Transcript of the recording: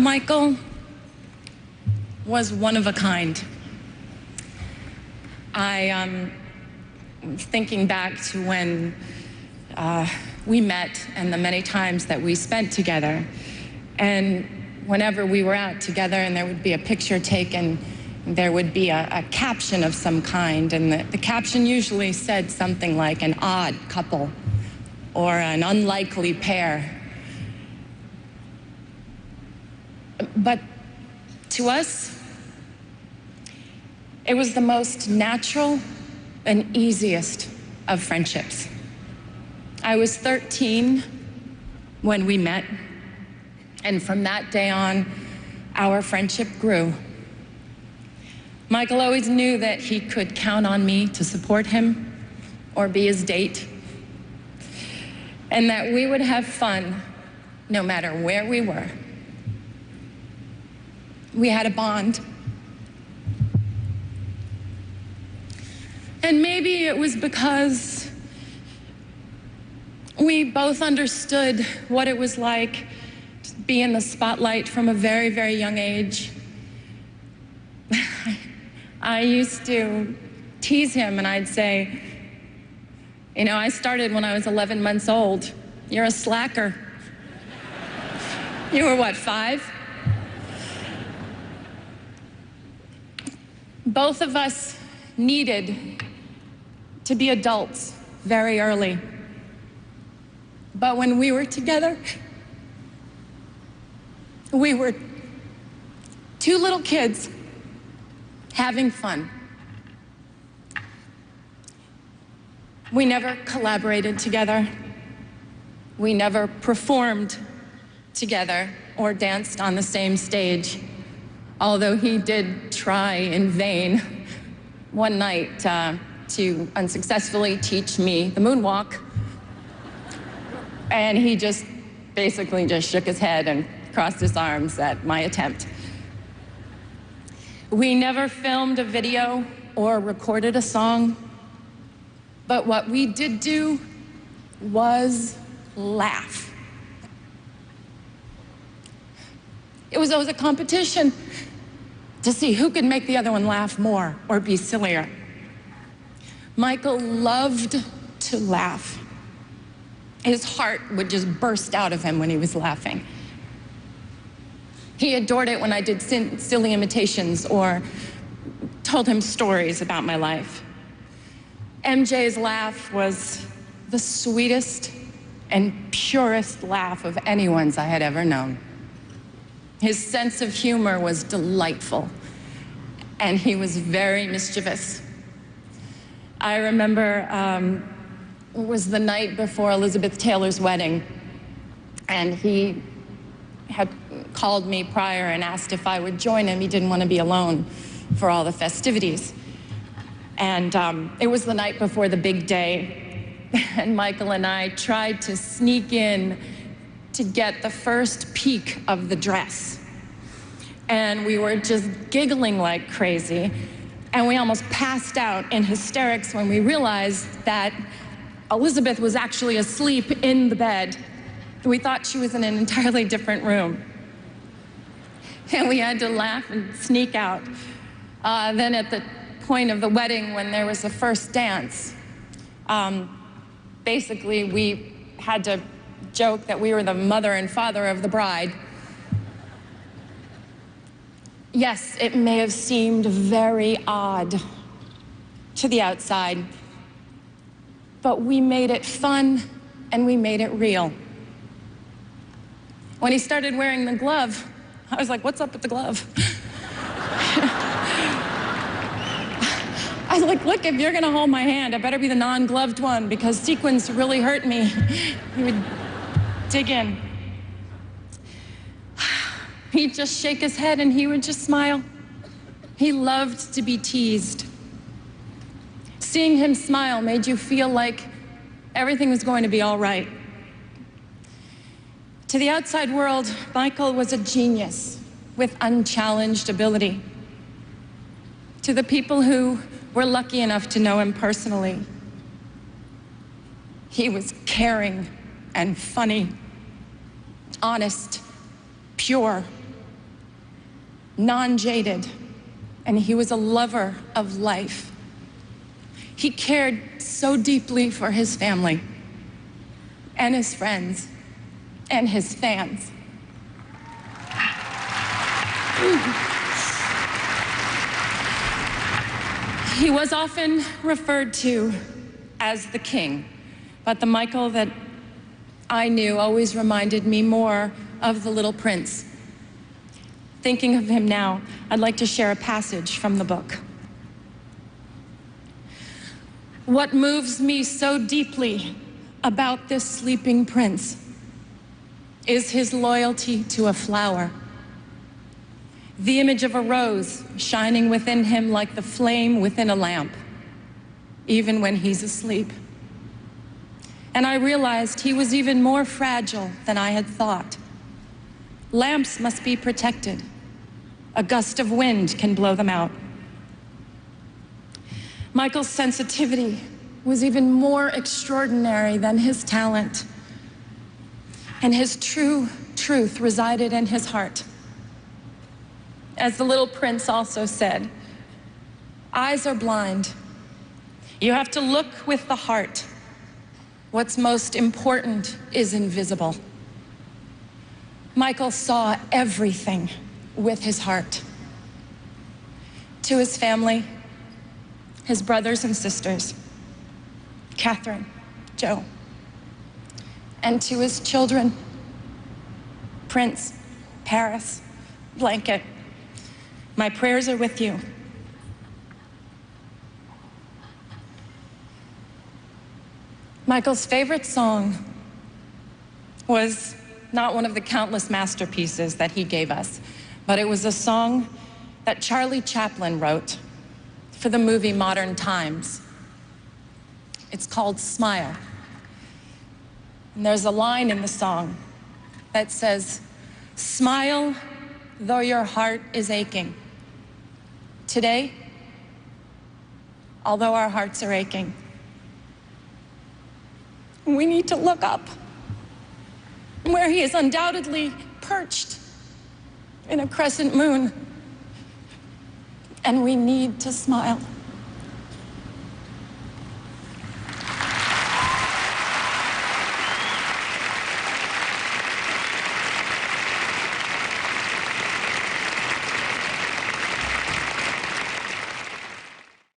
Michael was one of a kind. Thinking back to when we met and the many times that we spent together, and whenever we were out together and there would be a picture taken, there would be a caption of some kind, and the caption usually said something like an odd couple or an unlikely pair. But to us, it was the most natural and easiest of friendships. I was 13 when we met, and from that day on, our friendship grew. Michael always knew that he could count on me to support him or be his date, and that we would have fun no matter where we were. We had a bond. And maybe it was because we both understood what it was like to be in the spotlight from a very, very young age. I used to tease him and I'd say, you know, I started when I was 11 months old. You're a slacker. You were what, 5? Both of us needed to be adults very early. But when we were together, we were two little kids having fun. We never collaborated together. We never performed together or danced on the same stage, although he did try in vain one night to unsuccessfully teach me the moonwalk. And he just basically just shook his head and crossed his arms at my attempt. We never filmed a video or recorded a song, but what we did do was laugh. It was always a competition to see who could make the other one laugh more or be sillier. Michael loved to laugh. His heart would just burst out of him when he was laughing. He adored it when I did silly imitations or told him stories about my life. MJ's laugh was the sweetest and purest laugh of anyone's I had ever known. His sense of humor was delightful, and he was very mischievous. I remember it was the night before Elizabeth Taylor's wedding, and he had called me prior and asked if I would join him. He didn't want to be alone for all the festivities. And it was the night before the big day, and Michael and I tried to sneak in to get the first peek of the dress. And we were just giggling like crazy, and we almost passed out in hysterics when we realized that Elizabeth was actually asleep in the bed. We thought she was in an entirely different room. And we had to laugh and sneak out. Then at the point of the wedding, when there was the first dance, basically we had to joke that we were the mother and father of the bride. Yes, it may have seemed very odd to the outside, but we made it fun and we made it real. When he started wearing the glove, I was like, what's up with the glove? I was like, look, if you're gonna hold my hand, it better be the non-gloved one, because sequins really hurt me. He would dig in. He'd just shake his head and he would just smile. He loved to be teased. Seeing him smile made you feel like everything was going to be all right. To the outside world, Michael was a genius with unchallenged ability. To the people who were lucky enough to know him personally, he was caring and funny, honest, pure, non-jaded, and he was a lover of life. He cared so deeply for his family and his friends and his fans. He was often referred to as the king, but the Michael that I knew always reminded me more of the little prince. Thinking of him now, I'd like to share a passage from the book. What moves me so deeply about this sleeping prince is his loyalty to a flower. The image of a rose shining within him like the flame within a lamp, even when he's asleep. And I realized he was even more fragile than I had thought. Lamps must be protected. A gust of wind can blow them out. Michael's sensitivity was even more extraordinary than his talent. And his true truth resided in his heart. As the little prince also said, eyes are blind. You have to look with the heart. What's most important is invisible. Michael saw everything with his heart. To his family, his brothers and sisters, Catherine, Joe, and to his children, Prince, Paris, Blanket, my prayers are with you. Michael's favorite song was not one of the countless masterpieces that he gave us, but it was a song that Charlie Chaplin wrote for the movie Modern Times. It's called Smile. And there's a line in the song that says, smile though your heart is aching. Today, although our hearts are aching, we need to look up where he is undoubtedly perched in a crescent moon, and we need to smile.